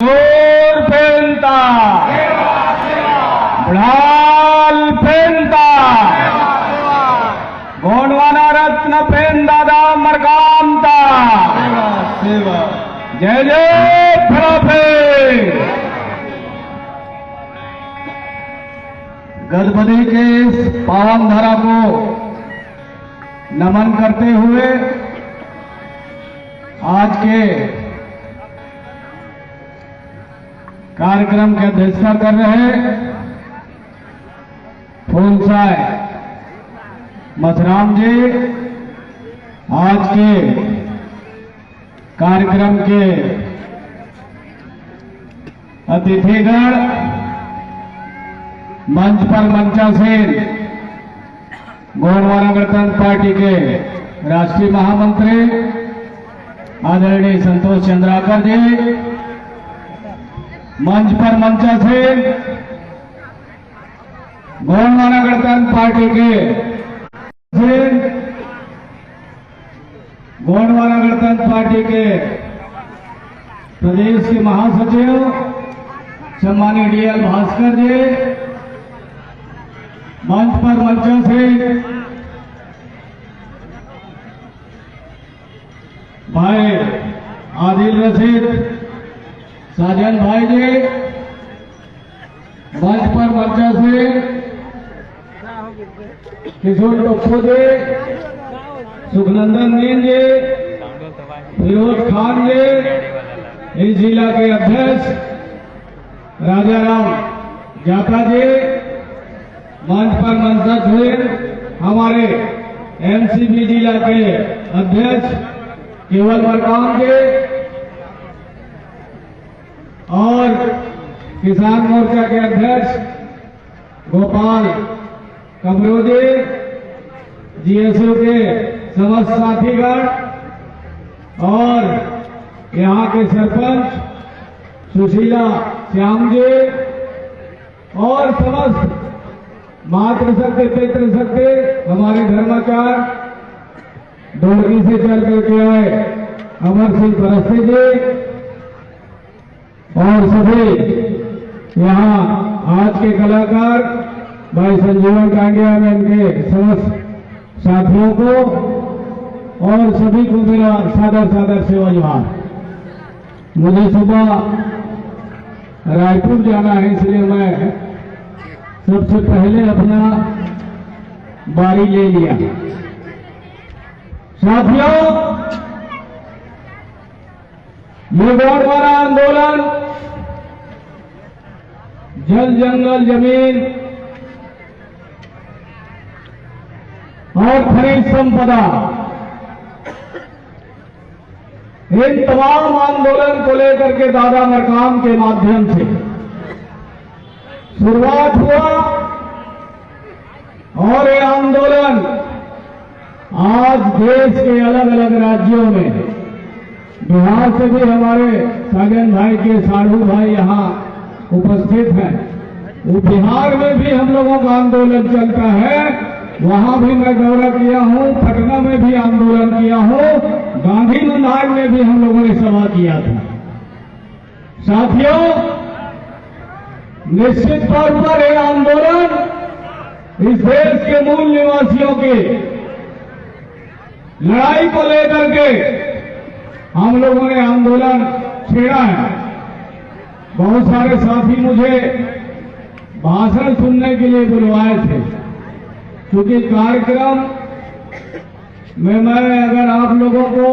जोर फेंता बुढ़ाल फेंता गोंडवाना रत्न फेन दादा मरकामता जय जय फराफे। गदबदी के इस पावन धारा को नमन करते हुए आज के कार्यक्रम की अध्यक्षता कर रहे फूलसाय मथुराम जी, आज के कार्यक्रम के अतिथिगण, मंच पर मंचासीन गोंडवाना गणतंत्र पार्टी के राष्ट्रीय महामंत्री आदरणीय संतोष चंद्राकर जी, मंच पर मंचासीन गोंडवाना गणतंत्र पार्टी के गोंडवाना गणतंत्र पार्टी के प्रदेश के महासचिव सम्मानीय डीएल भास्कर जी, मंच पर मंचासीन भाई आदिल रशीद साजन भाई जी, मंच पर मंचासीन किशोर टप्पू जी, सुखनंदन मीन जी, फिरोज खान जी, इस जिला के अध्यक्ष राजाराम जाटा जी, मंच पर मंचासीन हमारे एमसीबी जिला के अध्यक्ष केवल मरकाम जी और किसान मोर्चा के अध्यक्ष गोपाल कमरोजी, जीएसओ के समस्त साथीगण और यहाँ के सरपंच सुशीला श्याम जी और समस्त मातृशक्ति पितृशक्ति हमारे धर्माचार डोरगी से चल करके आए अमर सिंह परस्ते जी और सभी यहाँ आज के कलाकार भाई संजीवन कांडिया में इनके समस्त साथियों को और सभी को मेरा सादर सादर सेवा जोहार। मुझे सुबह रायपुर जाना है, इसलिए मैं सबसे पहले अपना बारी ले लिया। साथियों, ये गोंडवाना आंदोलन जल जंगल जमीन और खनिज संपदा, इन तमाम आंदोलन को लेकर के दादा मरकाम के माध्यम से शुरुआत हुआ और ये आंदोलन आज देश के अलग अलग राज्यों में, बिहार से भी हमारे साजन भाई के साधु भाई यहाँ उपस्थित हैं, वो बिहार में भी हम लोगों का आंदोलन चलता है, वहां भी मैं दौरा किया हूं, पटना में भी आंदोलन किया हूं, गांधी मैदान में भी हम लोगों ने सभा किया था। साथियों, निश्चित तौर पर यह आंदोलन इस देश के मूल निवासियों की लड़ाई को लेकर के हम लोगों ने आंदोलन छेड़ा है। बहुत सारे साथी मुझे भाषण सुनने के लिए बुलवाए थे, क्योंकि कार्यक्रम में मैं अगर आप लोगों को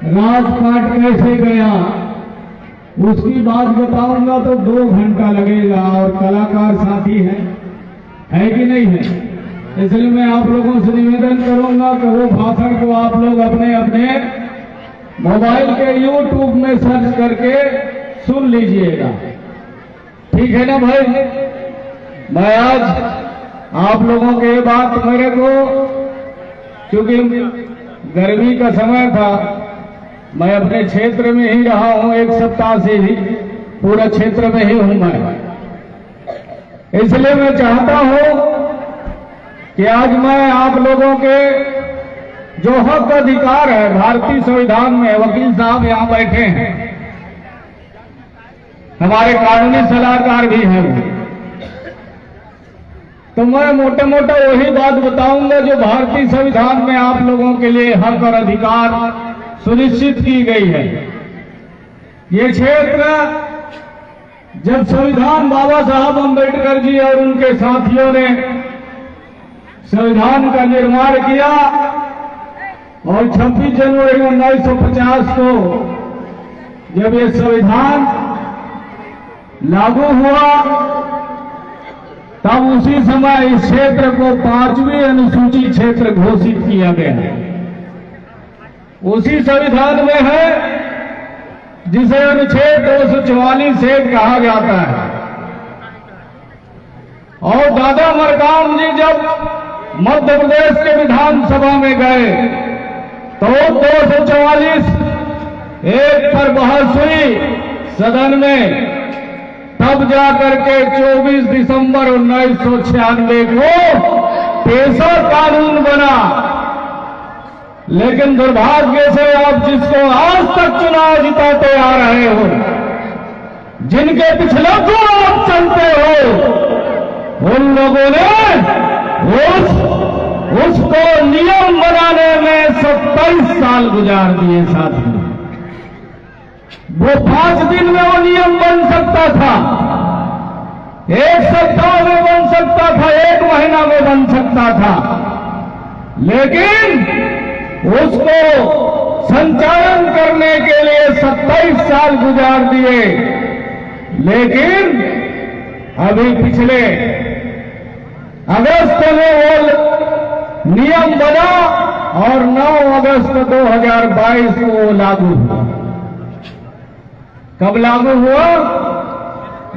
राजपाट कैसे गया उसकी बात बताऊंगा तो 2 घंटा लगेगा, और कलाकार साथी हैं, है कि नहीं है। इसलिए मैं आप लोगों से निवेदन करूंगा कि वो भाषण को आप लोग अपने अपने मोबाइल के YouTube में सर्च करके सुन लीजिएगा, ठीक है ना भाई। मैं आज आप लोगों के बात मेरे को, क्योंकि गर्मी का समय था, मैं अपने क्षेत्र में ही रहा हूं, 1 सप्ताह से ही पूरा क्षेत्र में ही हूं मैं, इसलिए मैं चाहता हूं कि आज मैं आप लोगों के जो हक अधिकार है भारतीय संविधान में, वकील साहब यहां बैठे हैं, हमारे कानूनी सलाहकार भी हैं वो। तो मैं मोटा मोटा वही बात बताऊंगा जो भारतीय संविधान में आप लोगों के लिए हक और अधिकार सुनिश्चित की गई है। ये क्षेत्र जब संविधान बाबा साहब अम्बेडकर जी और उनके साथियों ने संविधान का निर्माण किया और 26 जनवरी 1950 को जब ये संविधान लागू हुआ तब उसी समय इस क्षेत्र को 5वीं अनुसूची क्षेत्र घोषित किया गया। उसी संविधान में है जिसे अनुच्छेद 244 कहा जाता है। और दादा मरकाम जी जब मध्य प्रदेश के विधानसभा में गए तो 244 पर बहस हुई सदन में, तब जाकर के 24 दिसंबर 1996 को पेशा कानून बना। लेकिन दुर्भाग्य से आप जिसको आज तक चुनाव जिताते आ रहे हो, जिनके पिछले को आप चलते हो, उन लोगों ने उसको नियम बनाने में 27 साल गुजार दिए साथी। वो 5 दिन में वो नियम बन सकता था, 1 सप्ताह में बन सकता था, 1 महीना में बन सकता था, लेकिन उसको संचालन करने के लिए 27 साल गुजार दिए। लेकिन अभी पिछले अगस्त में वो नियम बना और 9 अगस्त 2022 को वो लागू हुआ। कब लागू हुआ?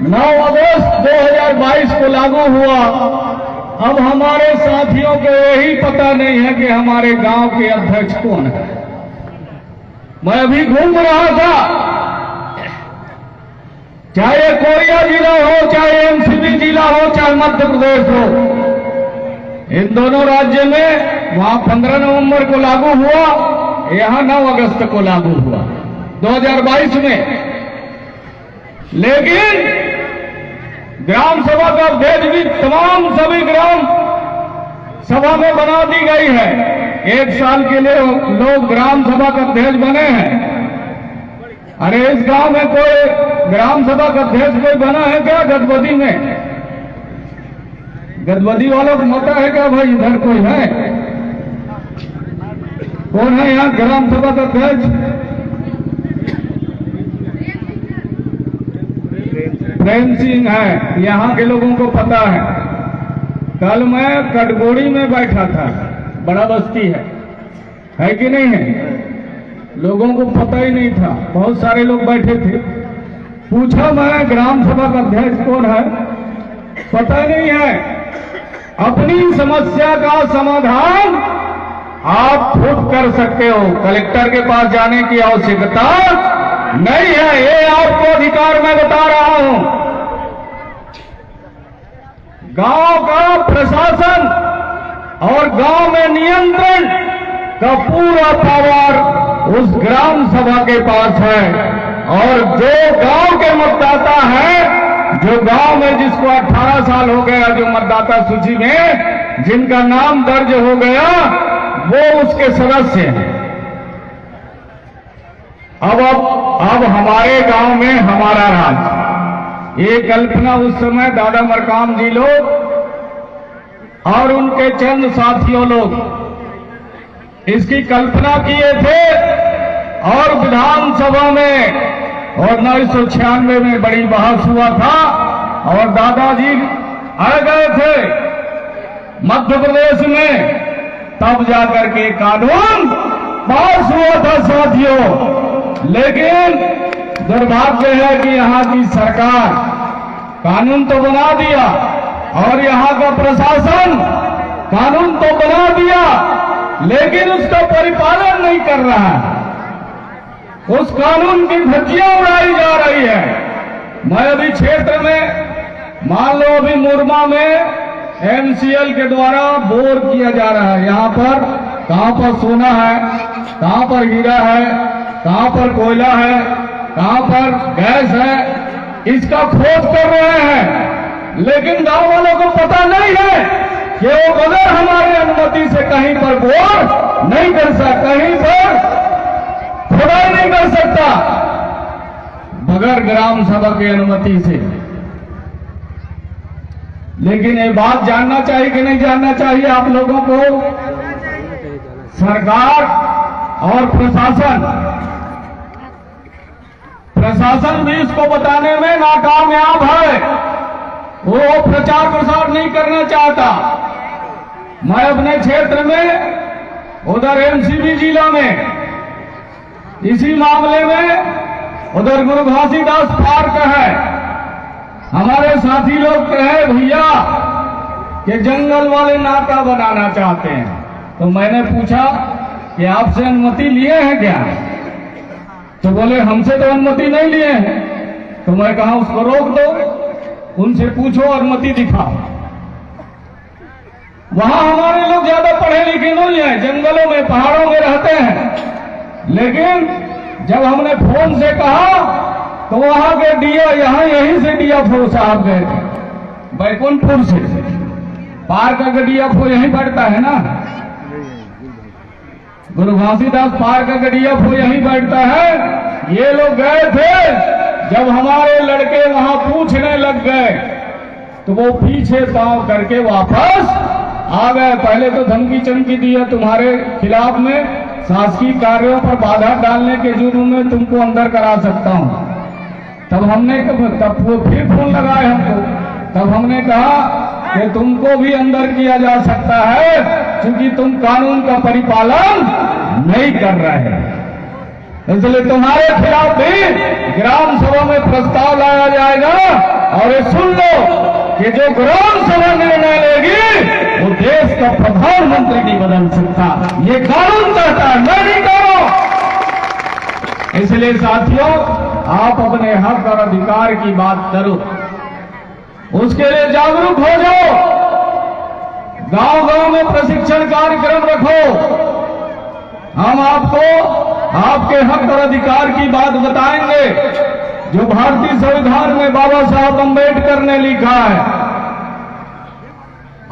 9 अगस्त 2022 को लागू हुआ। अब हमारे साथियों को यही पता नहीं है कि हमारे गांव के अध्यक्ष कौन है। मैं अभी घूम रहा था, चाहे कोरिया जिला हो, चाहे एमसीबी जिला हो, चाहे मध्य प्रदेश हो, इन दोनों राज्य में वहां 15 नवंबर को लागू हुआ, यहां 9 अगस्त को लागू हुआ 2022 में। लेकिन ग्राम सभा का अध्यक्ष भी तमाम सभी ग्राम सभा में बना दी गई है। 1 साल के लिए लोग ग्राम सभा का अध्यक्ष बने हैं। अरे इस गांव में कोई ग्राम सभा का अध्यक्ष कोई बना है क्या? गदबदी में गदबदी वालों को पता है क्या भाई इधर कोई है? कौन है यहाँ ग्राम सभा का अध्यक्ष? प्रेम सिंह है, यहाँ के लोगों को पता है। कल मैं कटगोड़ी में बैठा था, बड़ा बस्ती है कि नहीं है? लोगों को पता ही नहीं था, बहुत सारे लोग बैठे थे। पूछा मैं ग्राम सभा का अध्यक्ष कौन है? पता नहीं है। अपनी समस्या का समाधान आप खुद कर सकते हो, कलेक्टर के पास जाने की आवश्यकता नहीं है। ये आपको अधिकार मैं बता रहा हूं। गांव का प्रशासन और गांव में नियंत्रण का पूरा पावर उस ग्राम सभा के पास है। और जो गांव के मतदाता हैं, जो गांव में जिसको 18 साल हो गया, जो मतदाता सूची में जिनका नाम दर्ज हो गया, वो उसके सदस्य हैं। अब हमारे गांव में हमारा राज, ये कल्पना उस समय दादा मरकाम जी लोग और उनके चंद साथियों लोग इसकी कल्पना किए थे। और विधानसभा में और 1996 में बड़ी बहस हुआ था और दादाजी अड़ गए थे मध्य प्रदेश में, तब जाकर के कानून पास हुआ था साथियों। लेकिन दुर्भाग्य है कि यहाँ की सरकार कानून तो बना दिया और यहाँ का प्रशासन कानून तो बना दिया, लेकिन उसका परिपालन नहीं कर रहा है। उस कानून की धज्जियां उड़ाई जा रही है। मैं अभी क्षेत्र में मान लो अभी मुरमा में एमसीएल के द्वारा बोर किया जा रहा है। यहाँ पर कहां पर सोना है, कहां पर हीरा है, कहां पर कोयला है, कहां पर गैस है, इसका खोज कर रहे हैं, लेकिन गांव वालों को पता नहीं है कि वो बगैर हमारी अनुमति से कहीं पर बोर नहीं कर सकता, कहीं पर खुदाई नहीं कर सकता बगैर ग्राम सभा की अनुमति से। लेकिन ये बात जानना चाहिए कि नहीं जानना चाहिए आप लोगों को? सरकार और प्रशासन भी इसको बताने में नाकामयाब है। वो प्रचार प्रसार नहीं करना चाहता। मैं अपने क्षेत्र में उधर एमसीबी जिला में इसी मामले में उधर गुरु घासीदास पार्क है, हमारे साथी लोग कहे भैया कि जंगल वाले नाका बनाना चाहते हैं। तो मैंने पूछा कि आपसे अनुमति लिए हैं क्या? तो बोले हमसे तो अनुमति नहीं लिए हैं। तो मैं कहा उसको रोक दो, उनसे पूछो, अनुमति दिखाओ। वहां हमारे लोग ज्यादा पढ़े लिखे नहीं हैं, जंगलों में पहाड़ों में रहते हैं। लेकिन जब हमने फोन से कहा तो वहां के डीओ यहीं से डीएफओ साहब गए थे, बैकुंठपुर से। पार्क का डीएफओ यहीं बैठता है ना, गुरु घासीदास पार्क का डीएफओ यहीं बैठता है। ये लोग गए थे, जब हमारे लड़के वहां पूछने लग गए तो वो पीछे पांव करके वापस आ गए। पहले तो धमकी चमकी दी है तुम्हारे खिलाफ में, शासकीय कार्यों पर बाधा डालने के जुर्म में तुमको अंदर करा सकता हूं। तब वो फिर फोन लगाए हमको। तब हमने कहा कि तुमको भी अंदर किया जा सकता है, क्योंकि तुम कानून का परिपालन नहीं कर रहे हैं। इसलिए तुम्हारे खिलाफ भी ग्राम सभा में प्रस्ताव लाया जाएगा। और ये सुन लो कि जो ग्राम सभा निर्णय लेगी वो देश का प्रधानमंत्री नहीं बदल सकता। ये कानून कहता है, मैं नहीं कह रहा हूं। इसलिए साथियों, आप अपने हक और अधिकार की बात करो, उसके लिए जागरूक हो जाओ। गांव-गांव में प्रशिक्षण कार्यक्रम रखो। हम आपको आपके हक और अधिकार की बात बताएंगे जो भारतीय संविधान में बाबा साहब अम्बेडकर ने लिखा है।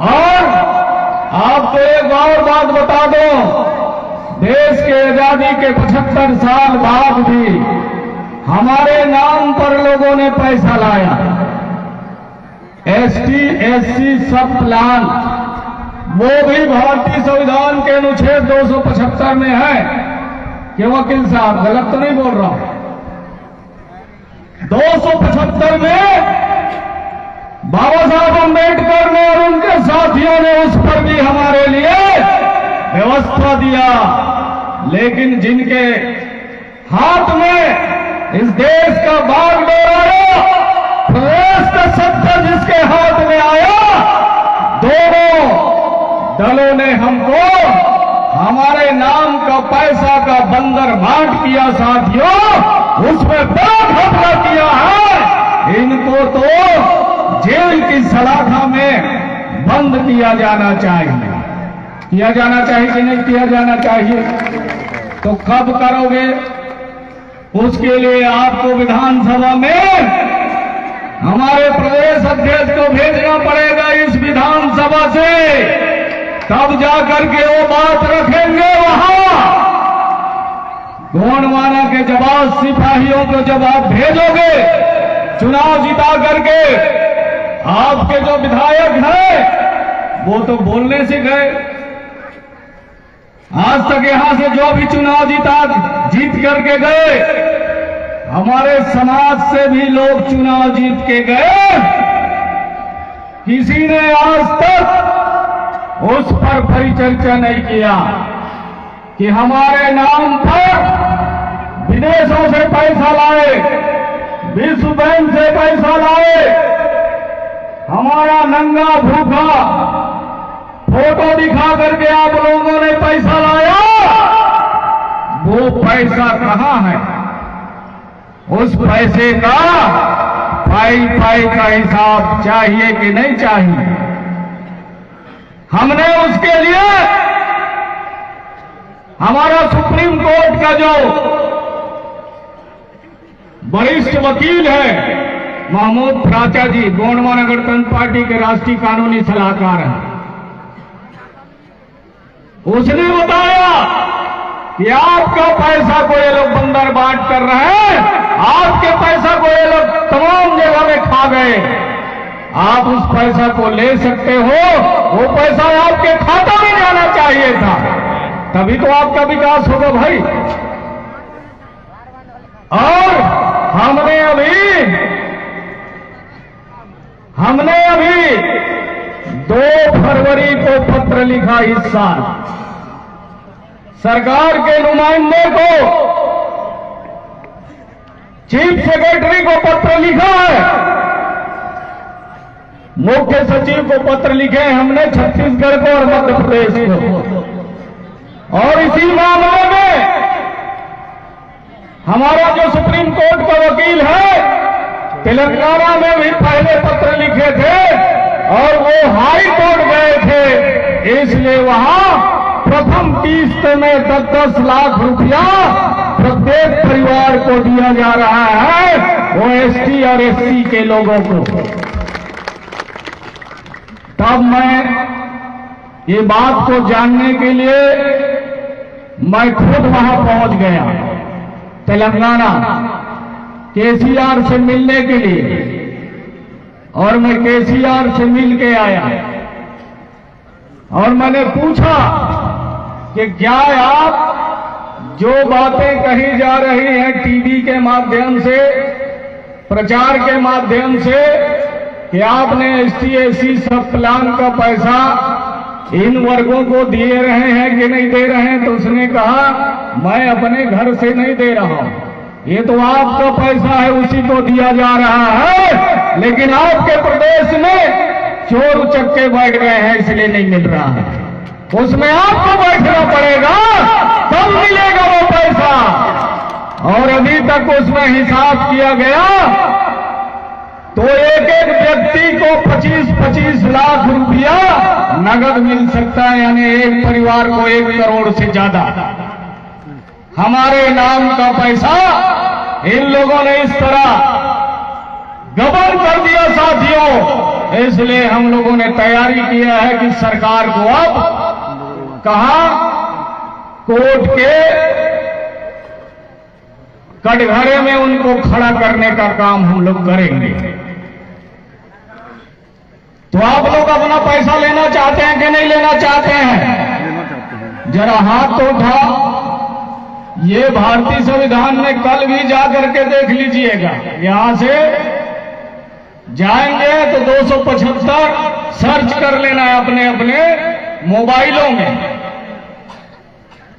और आपको एक और बात बता दो, देश के आजादी के 75 साल बाद भी हमारे नाम पर लोगों ने पैसा लाया। एसटी एससी सब प्लान, वो भी भारतीय संविधान के अनुच्छेद 275 में है। कि वकील साहब गलत तो नहीं बोल रहा हूं? 275 में बाबा साहब अम्बेडकर ने और उनके साथियों ने उस पर भी हमारे लिए व्यवस्था दिया। लेकिन जिनके हाथ में इस देश का बागडोर आया, प्रदेश का सत्ता जिसके हाथ में आया, दोनों दलों ने हमको हमारे नाम का पैसा का बंदर बांट किया। साथियों, उसमें बड़ा घपला किया है। इनको तो जेल की सलाखा में बंद किया जाना चाहिए। किया जाना चाहिए कि नहीं किया जाना चाहिए? तो कब करोगे? उसके लिए आपको विधानसभा में हमारे प्रदेश अध्यक्ष को भेजना पड़ेगा इस विधानसभा से। तब जाकर के वो बात रखेंगे वहां। गोंडवाना के जवाब सिपाहियों को जब आप भेजोगे चुनाव जिता करके, आपके जो विधायक हैं वो तो बोलने से गए। आज तक यहां से जो भी चुनाव जीत करके गए, हमारे समाज से भी लोग चुनाव जीत के गए, किसी ने आज तक उस पर परिचर्चा नहीं किया कि हमारे नाम पर विदेशों से पैसा लाए, विश्व बैंक से पैसा लाए, हमारा नंगा भूखा फोटो दिखा करके आप लोगों ने पैसा लाया। वो पैसा कहां है? उस पैसे का पाई का हिसाब चाहिए कि नहीं चाहिए? हमने उसके लिए हमारा सुप्रीम कोर्ट का जो वरिष्ठ वकील है महमूद प्राचा जी गोंडवाना गणतंत्र पार्टी के राष्ट्रीय कानूनी सलाहकार हैं। उसने बताया कि आपका पैसा को ये लोग बंदर बांट कर रहे हैं, आपके पैसा को ये लोग तमाम जगह में खा गए, आप उस पैसा को ले सकते हो, वो पैसा आपके खाता में जाना चाहिए था, तभी तो आपका विकास होगा भाई। और हमने अभी 2 फरवरी को पत्र लिखा इस साल सरकार के नुमाइंदे को, चीफ सेक्रेटरी को पत्र लिखा है, मुख्य सचिव को पत्र लिखे हमने छत्तीसगढ़ को और मध्य प्रदेश को। और इसी मामले में हमारा जो सुप्रीम कोर्ट का वकील है तेलंगाना में भी पहले पत्र लिखे थे और वो हाई कोर्ट गए थे, इसलिए वहां प्रथम किस्त में 10-10 लाख रुपया प्रत्येक परिवार को दिया जा रहा है, वो एसटी और एससी के लोगों को। तब मैं ये बात को जानने के लिए मैं खुद वहां पहुंच गया तेलंगाना केसीआर से मिलने के लिए, और मैं केसीआर से मिल के आया और मैंने पूछा कि क्या आप जो बातें कही जा रही हैं टीवी के माध्यम से, प्रचार के माध्यम से कि आपने एसटी एससी सब प्लान का पैसा इन वर्गों को दिए रहे हैं कि नहीं दे रहे हैं, तो उसने कहा मैं अपने घर से नहीं दे रहा हूं, ये तो आपका पैसा है उसी को दिया जा रहा है, लेकिन आपके प्रदेश में चोर उचक्के बैठ गए हैं इसलिए नहीं मिल रहा है, उसमें आपको बैठना पड़ेगा तब मिलेगा वो पैसा। और अभी तक उसमें हिसाब किया गया तो एक एक व्यक्ति को 25-25 लाख रुपया नगद मिल सकता है, यानी एक परिवार को 1 करोड़ से ज्यादा हमारे नाम का पैसा इन लोगों ने इस तरह गबन कर दिया साथियों। इसलिए हम लोगों ने तैयारी किया है कि सरकार को अब कहा कोर्ट के कटघरे में उनको खड़ा करने का काम हम लोग करेंगे। तो आप लोग अपना पैसा लेना चाहते हैं कि नहीं लेना चाहते हैं? जरा हाथ तो उठा। ये भारतीय संविधान में कल भी जा करके देख लीजिएगा, यहां से जाएंगे तो 275 सर्च कर लेना है अपने अपने मोबाइलों में,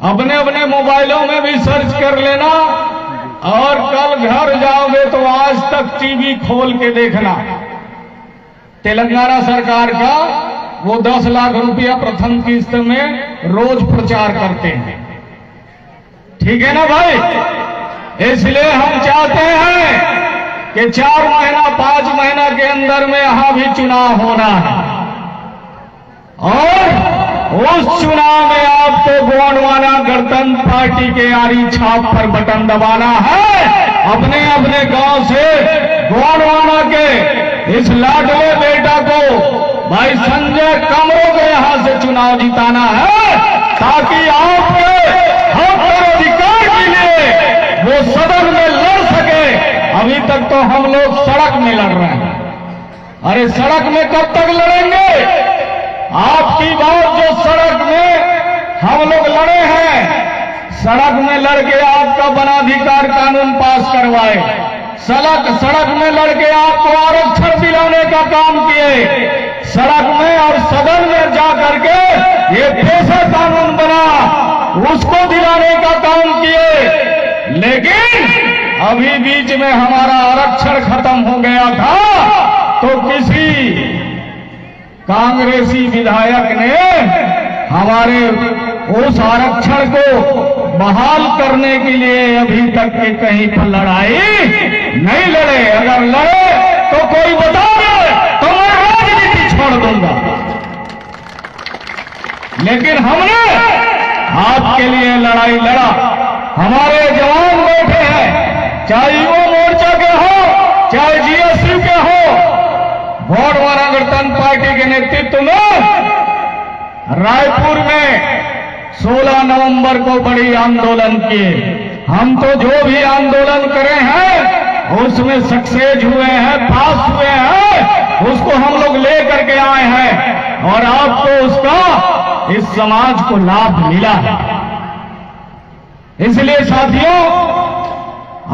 अपने अपने मोबाइलों में भी सर्च कर लेना। और कल घर जाओगे तो आज तक टीवी खोल के देखना, तेलंगाना सरकार का वो 10 लाख रुपया प्रथम किस्त में रोज प्रचार करते हैं, ठीक है ना भाई? इसलिए हम चाहते हैं कि 4 महीना 5 महीना के अंदर में यहां भी चुनाव होना है, और उस चुनाव में आपको गोंडवाना गणतंत्र पार्टी के आरी छाप पर बटन दबाना है। अपने अपने गांव से गोंडवाना के इस लाडले बेटा को भाई संजय कमरों को यहां से चुनाव जिताना है, ताकि आपके हक और अधिकार के लिए वो सदन में लड़ सके। अभी तक तो हम लोग सड़क में लड़ रहे हैं, अरे सड़क में कब तक लड़ेंगे? आपकी बात जो सड़क में हम लोग लड़े हैं, सड़क में लड़के आपका वनाधिकार कानून पास करवाए, सड़क में लड़के आपको आरक्षण दिलाने का काम किए, सड़क में और सदन में जा करके ये पेशा कानून बना उसको दिलाने का काम किए। लेकिन अभी बीच में हमारा आरक्षण खत्म हो गया था, तो किसी कांग्रेसी विधायक ने हमारे उस आरक्षण को बहाल करने के लिए अभी तक के कहीं पर लड़ाई नहीं लड़े। अगर लड़े तो कोई बता दे तो मैं राजनीति छोड़ दूंगा, लेकिन हमने आपके लिए लड़ाई लड़ा। हमारे जवान बैठे हैं, चाहे युवा मोर्चा के हो, चाहे जीएसयू के हो, गोंडवाना गणतंत्र पार्टी के नेतृत्व में रायपुर में 16 नवंबर को बड़ी आंदोलन किए। हम तो जो भी आंदोलन करे हैं उसमें सक्सेस हुए हैं, पास हुए हैं, उसको हम लोग ले करके आए हैं और आपको उसका इस समाज को लाभ मिला है। इसलिए साथियों,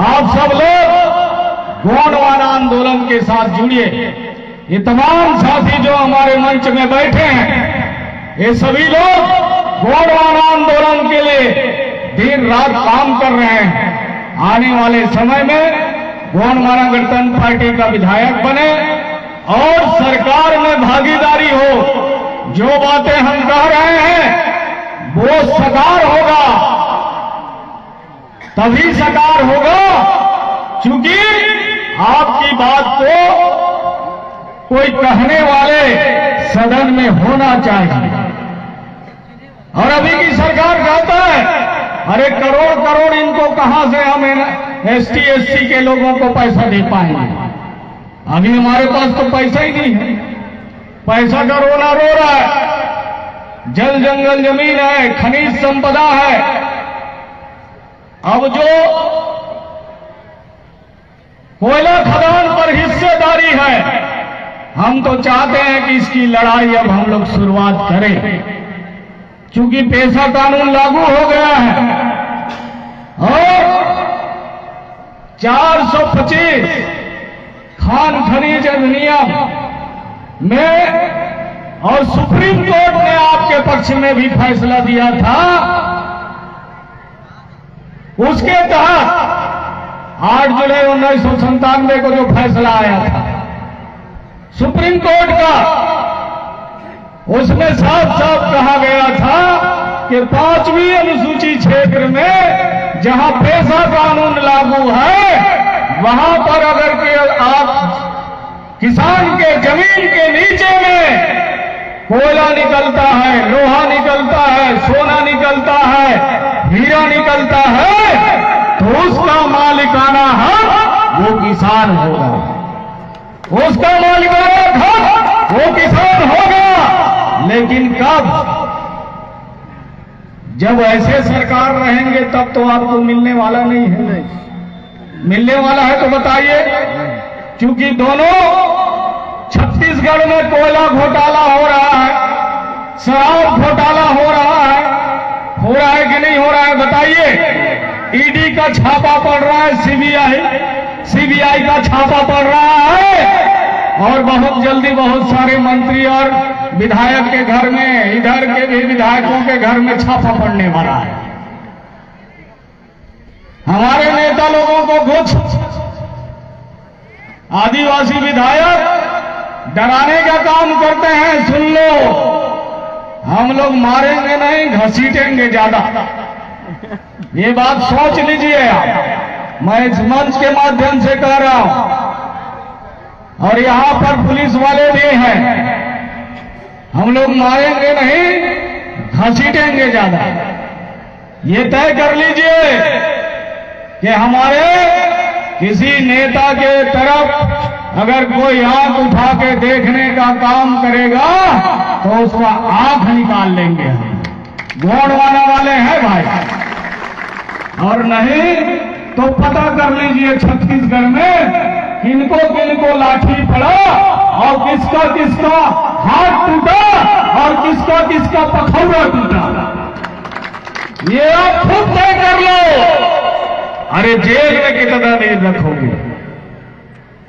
आप सब लोग गोंडवाना आंदोलन के साथ जुड़िए। ये तमाम साथी जो हमारे मंच में बैठे हैं, ये सभी लोग गोंडवाना आंदोलन के लिए दिन रात काम कर रहे हैं। आने वाले समय में गोंडवाना गणतंत्र पार्टी का विधायक बने और सरकार में भागीदारी हो। जो बातें हम कह रहे हैं वो साकार होगा, तभी साकार होगा, क्योंकि आपकी बात को कोई कहने वाले सदन में होना चाहिए। और अभी की सरकार कहता है अरे करोड़ करोड़ इनको कहां से हम एसटी एससी के लोगों को पैसा दे पाएंगे। अभी हमारे पास तो पैसा ही नहीं है, पैसा का रोना रो रहा है। जल जंगल जमीन है, खनिज संपदा है। अब जो कोयला खदान पर हिस्सेदारी है, हम तो चाहते हैं कि इसकी लड़ाई अब हम लोग शुरुआत करें, क्योंकि पेशा कानून लागू हो गया है और 425 खान खनिज अधिनियम में और सुप्रीम कोर्ट ने आपके पक्ष में भी फैसला दिया था। उसके तहत 8 जुलाई 1997 को जो फैसला आया था सुप्रीम कोर्ट का, उसमें साफ साफ कहा गया था कि 5वीं अनुसूची क्षेत्र में जहां पेशा कानून लागू है, वहां पर अगर के आप किसान के जमीन के नीचे में कोयला निकलता है, लोहा निकलता है, सोना निकलता है, हीरा निकलता है, तो उसका मालिकाना हक वो किसान होगा, उसका मालिकाना हक वो किसान होगा। लेकिन कब? जब ऐसे सरकार रहेंगे तब तो आपको मिलने वाला नहीं है। मिलने वाला है तो बताइए, क्योंकि दोनों छत्तीसगढ़ में कोयला घोटाला हो रहा है, शराब घोटाला हो रहा है कि नहीं हो रहा है बताइए। ईडी का छापा पड़ रहा है, सीबीआई का छापा पड़ रहा है और बहुत जल्दी बहुत सारे मंत्री और विधायक के घर में, इधर के भी विधायकों के घर में छापा पड़ने वाला है। हमारे नेता लोगों को कुछ आदिवासी विधायक डराने का काम करते हैं। सुन लो, हम लोग मारेंगे नहीं, घसीटेंगे ज्यादा। ये बात सोच लीजिए आप। मैं इस मंच के माध्यम से कह रहा हूं और यहां पर पुलिस वाले भी हैं। हम लोग मारेंगे नहीं, घसीटेंगे ज्यादा। ये तय कर लीजिए कि हमारे किसी नेता के तरफ अगर कोई आंख उठा के देखने का काम करेगा तो उसका आंख निकाल लेंगे हम। गोंडवाना वाले हैं भाई, और नहीं तो पता कर लीजिए छत्तीसगढ़ में किनको किनको लाठी पड़ा और किसका किसका हाथ टूटा और किसका किसका पखौड़ा टूटा, ये आप खुद तय कर लो। अरे जेल में कितना दिन रखोगे?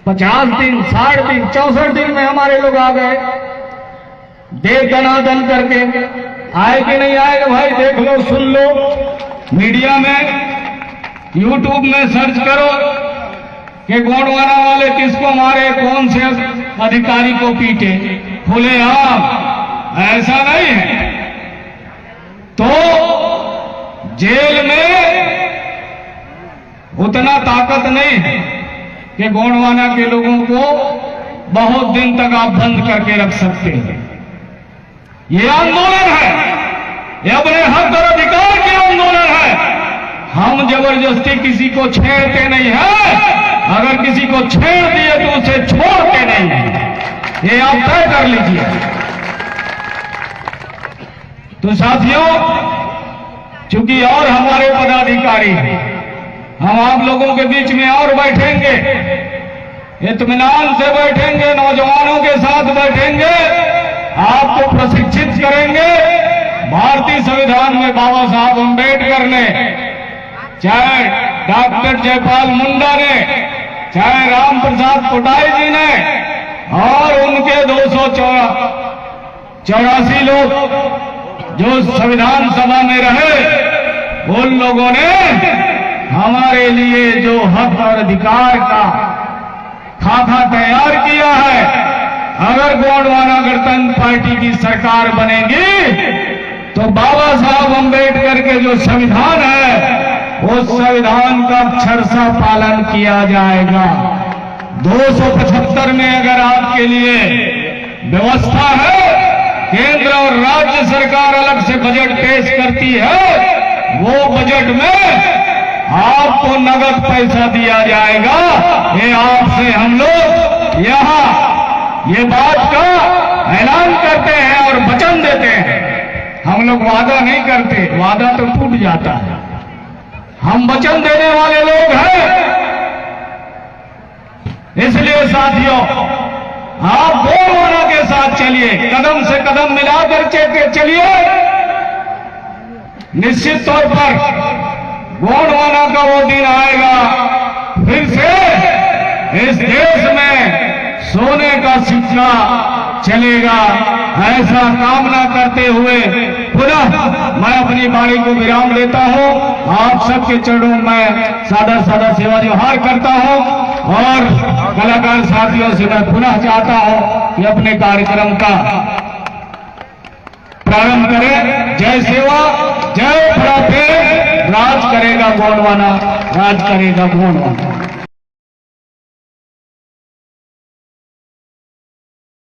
50 दिन, 60 दिन, 64 दिन में हमारे लोग आ गए, दे दनादन करके। आए कि नहीं आएगा भाई? देख लो, सुन लो, मीडिया में, यूट्यूब में सर्च करो कि गोंडवाना वाले किसको मारे, कौन से अधिकारी को पीटे, खुलेआम। ऐसा नहीं है तो जेल में उतना ताकत नहीं है कि गोंडवाना के लोगों को बहुत दिन तक आप बंद करके रख सकते हैं। ये आंदोलन है, ये अपने हक और अधिकार के आंदोलन है। हम जबरदस्ती किसी को छेड़ते नहीं है, अगर किसी को छेड़ दिए तो उसे छोड़ते नहीं, ये आप तय कर लीजिए। तो साथियों, चूंकि और हमारे पदाधिकारी हैं, हम आप लोगों के बीच में और बैठेंगे, इत्मीनान से बैठेंगे, नौजवानों के साथ बैठेंगे, आपको प्रशिक्षित करेंगे। भारतीय संविधान में बाबा साहब अम्बेडकर ने, चाहे डॉक्टर जयपाल मुंडा ने, चाहे राम प्रसाद कोटाई जी ने, और उनके 284 लोग जो संविधान सभा में रहे, उन लोगों ने हमारे लिए जो हक और अधिकार का खाका तैयार किया है। अगर गोंडवाना गणतंत्र पार्टी की सरकार बनेगी तो बाबा साहब अम्बेडकर के जो संविधान है उस संविधान का अक्षरशः पालन किया जाएगा। 275 में अगर आपके लिए व्यवस्था है, केंद्र और राज्य सरकार अलग से बजट पेश करती है, वो बजट में आपको नगद पैसा दिया जाएगा। ये आपसे हम लोग यहाँ ये बात का ऐलान करते हैं और वचन देते हैं। हम लोग वादा नहीं करते, वादा तो टूट जाता है। हम वचन देने वाले लोग हैं। इसलिए साथियों, आप गोंडवाना के साथ चलिए, कदम से कदम मिलाकर चलिए। निश्चित तौर पर गोंडवाना का वो दिन आएगा, फिर से इस देश में सोने का सिक्का चलेगा। ऐसा कामना करते हुए पुनः मैं अपनी वाणी को विराम लेता हूं। आप सबके चरणों में सादा सादा सेवा जोहार करता हूं और कलाकार साथियों से मैं पुनः चाहता हूं कि अपने कार्यक्रम का प्रारंभ करें। जय सेवा, जय फराफे, राज करेगा गोंडवाना, राज करेगा गोंडवाना।